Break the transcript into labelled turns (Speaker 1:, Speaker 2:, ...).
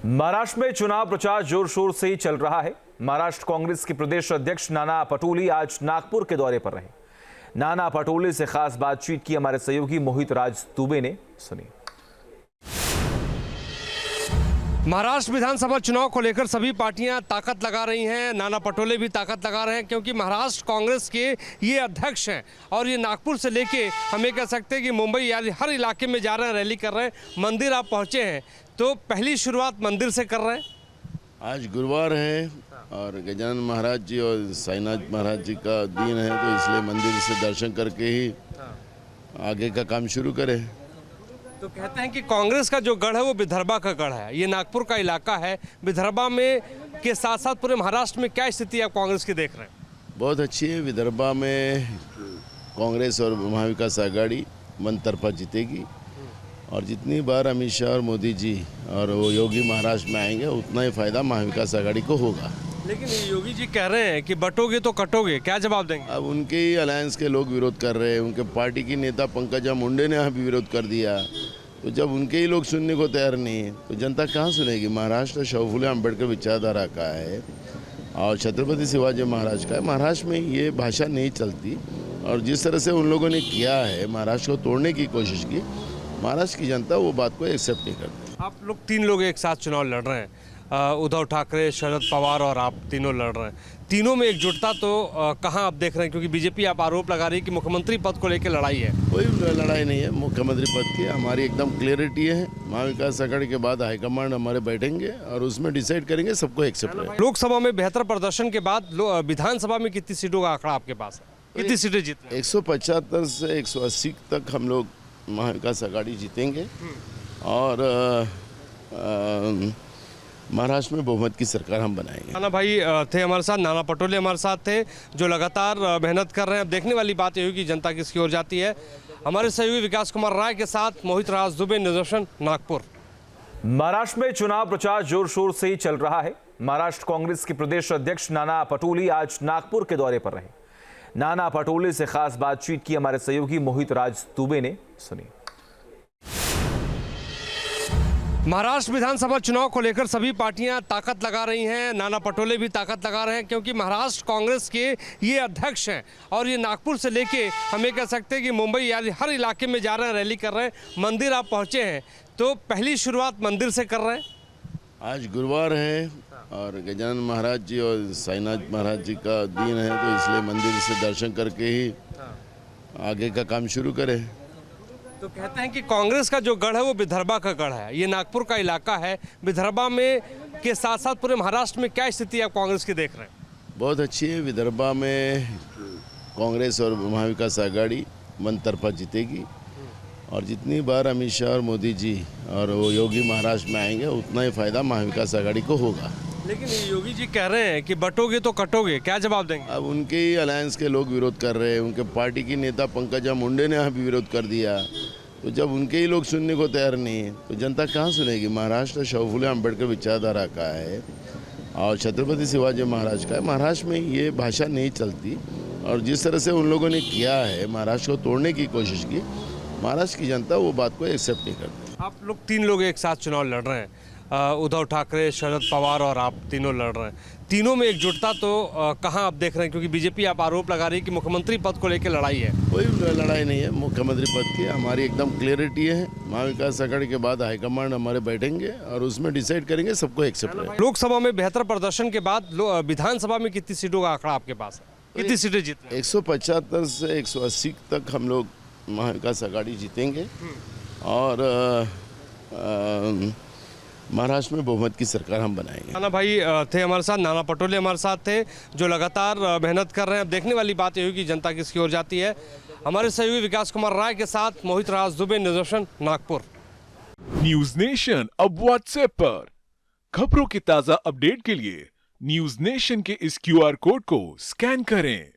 Speaker 1: महाराष्ट्र में चुनाव प्रचार जोर शोर से ही चल रहा है। महाराष्ट्र कांग्रेस के प्रदेश अध्यक्ष नाना पटोले आज नागपुर के दौरे पर रहे। नाना पटोले से खास बातचीत की हमारे सहयोगी मोहित राज दुबे ने। सुनिए।
Speaker 2: महाराष्ट्र विधानसभा चुनाव को लेकर सभी पार्टियां ताकत लगा रही हैं। नाना पटोले भी ताकत लगा रहे हैं क्योंकि महाराष्ट्र कांग्रेस के ये अध्यक्ष हैं और ये नागपुर से लेके हमें कह सकते हैं कि मुंबई यानी हर इलाके में जा रहे हैं, रैली कर रहे हैं। मंदिर आप पहुंचे हैं तो पहली शुरुआत मंदिर से कर रहे हैं।
Speaker 3: आज गुरुवार है और गजानन महाराज जी और साईनाथ महाराज जी का दिन है, तो इसलिए मंदिर से दर्शन करके ही आगे का काम शुरू करें।
Speaker 2: तो कहते हैं कि कांग्रेस का जो गढ़ है वो विदर्भा का गढ़ है। ये नागपुर का इलाका है। विदर्भा में के साथ साथ पूरे महाराष्ट्र में क्या स्थिति आप कांग्रेस की देख रहे हैं?
Speaker 3: बहुत अच्छी है। विदर्भा में कांग्रेस और महाविकास आघाड़ी मन तरफा जीतेगी और जितनी बार अमित शाह और मोदी जी और वो योगी महाराष्ट्र में आएंगे उतना ही फायदा महाविकास आघाड़ी को होगा।
Speaker 2: लेकिन योगी जी कह रहे हैं कि बटोगे तो कटोगे, क्या जवाब देंगे?
Speaker 3: अब उनके ही अलायंस के लोग विरोध कर रहे हैं। उनके पार्टी की नेता पंकजा मुंडे ने यहाँ भी विरोध कर दिया। तो जब उनके ही लोग सुनने को तैयार नहीं है तो जनता कहाँ सुनेगी? महाराष्ट्र शाहू फुले अम्बेडकर विचारधारा का है और छत्रपति शिवाजी महाराज का है। महाराष्ट्र में ये भाषा नहीं चलती और जिस तरह से उन लोगों ने किया है, महाराष्ट्र को तोड़ने की कोशिश की, महाराष्ट्र की जनता वो बात को एक्सेप्ट नहीं करती।
Speaker 2: आप लोग तीन लोग एक साथ चुनाव लड़ रहे हैं, उद्धव ठाकरे, शरद पवार और आप तीनों लड़ रहे हैं। तीनों में एकजुटता तो कहाँ आप देख रहे हैं? क्योंकि बीजेपी आप आरोप लगा रही है कि मुख्यमंत्री पद को लेकर लड़ाई है।
Speaker 3: कोई लड़ाई नहीं है मुख्यमंत्री पद की। हमारी एकदम क्लियरिटी है। महाविकास आघाड़ी के बाद हाईकमांड हमारे बैठेंगे और उसमें डिसाइड करेंगे, सबको एक्सेप्ट है।
Speaker 2: लोकसभा में बेहतर प्रदर्शन के बाद विधानसभा में कितनी सीटों का आंकड़ा आपके पास है? कितनी सीटें जीतनी?
Speaker 3: 175 से 180 तक हम लोग महाविकास आघाड़ी जीतेंगे और महाराष्ट्र में बहुमत की सरकार हम बनाएंगे।
Speaker 2: नाना भाई थे हमारे साथ, नाना पटोले हमारे साथ थे जो लगातार मेहनत कर रहे हैं। अब देखने वाली बात ये हुई कि जनता किसकी ओर जाती है। हमारे सहयोगी विकास कुमार राय के साथ मोहित राज दुबे, न्यूज़ नागपुर।
Speaker 1: महाराष्ट्र में चुनाव प्रचार जोर शोर से ही चल रहा है। महाराष्ट्र कांग्रेस के प्रदेश अध्यक्ष नाना पटोले आज नागपुर के दौरे पर रहे। नाना पटोले से खास बातचीत की हमारे सहयोगी मोहित राज दुबे ने। सुनिए।
Speaker 2: महाराष्ट्र विधानसभा चुनाव को लेकर सभी पार्टियां ताकत लगा रही हैं। नाना पटोले भी ताकत लगा रहे हैं क्योंकि महाराष्ट्र कांग्रेस के ये अध्यक्ष हैं और ये नागपुर से लेके हमें कह सकते हैं कि मुंबई यानी हर इलाके में जा रहे हैं, रैली कर रहे हैं। मंदिर आप पहुंचे हैं तो पहली शुरुआत मंदिर से कर रहे हैं।
Speaker 3: आज गुरुवार है और गजानन महाराज जी और साईनाथ महाराज जी का दिन है, तो इसलिए मंदिर से दर्शन करके ही आगे का काम शुरू करें।
Speaker 2: तो कहते हैं कि कांग्रेस का जो गढ़ है वो विदर्भा का गढ़ है। ये नागपुर का इलाका है। विदर्भा में के साथ साथ पूरे महाराष्ट्र में क्या स्थिति आप कांग्रेस की देख रहे हैं?
Speaker 3: बहुत अच्छी है। विदर्भा में कांग्रेस और महाविकास आघाड़ी मन तरफा जीतेगी और जितनी बार अमित शाह और मोदी जी और वो योगी महाराष्ट्र में आएंगे उतना ही फायदा महाविकास आघाड़ी को होगा। लेकिन
Speaker 2: योगी जी कह रहे हैं कि बटोगे तो कटोगे, क्या जवाब देंगे?
Speaker 3: अब उनके ही अलायंस के लोग विरोध कर रहे हैं। उनके पार्टी की नेता पंकजा मुंडे ने यहाँ भी विरोध कर दिया। तो जब उनके ही लोग सुनने को तैयार नहीं है तो जनता कहाँ सुनेगी? महाराष्ट्र शाहू फुले अम्बेडकर विचारधारा का है और छत्रपति शिवाजी महाराज का है। महाराष्ट्र में ये भाषा नहीं चलती और जिस तरह से उन लोगों ने किया है, महाराष्ट्र को तोड़ने की कोशिश की, महाराष्ट्र की जनता वो बात को एक्सेप्ट नहीं करती।
Speaker 2: आप लोग तीन लोग एक साथ चुनाव लड़ रहे हैं, उद्धव ठाकरे, शरद पवार और आप तीनों लड़ रहे हैं। तीनों में एकजुटता तो कहाँ आप देख रहे हैं? क्योंकि बीजेपी आप आरोप लगा रही है कि मुख्यमंत्री पद को लेकर लड़ाई है। कोई
Speaker 3: लड़ाई नहीं है मुख्यमंत्री पद की। हमारी एकदम क्लियरिटी है। महाविकास आघाड़ी के बाद हाईकमांड हमारे बैठेंगे और उसमें डिसाइड करेंगे, सबको एक्सेप्ट है।
Speaker 2: लोकसभा में बेहतर प्रदर्शन के बाद विधानसभा में कितनी सीटों का आंकड़ा आपके पास है? कितनी सीटें जीतनी?
Speaker 3: 175 से 180 तक हम लोग महाविकास आघाड़ी जीतेंगे और महाराष्ट्र में बहुमत की सरकार हम बनाएंगे।
Speaker 2: नाना भाई थे हमारे साथ, नाना पटोले हमारे साथ थे जो लगातार मेहनत कर रहे हैं। अब देखने वाली बात ये हुई कि जनता किसकी ओर जाती है। हमारे सहयोगी विकास कुमार राय के साथ Mohit Raj Dubey, news Nagpur.
Speaker 4: News Nation अब व्हाट्सएप पर खबरों की ताजा अपडेट के लिए न्यूज नेशन के इस QR कोड को स्कैन करें।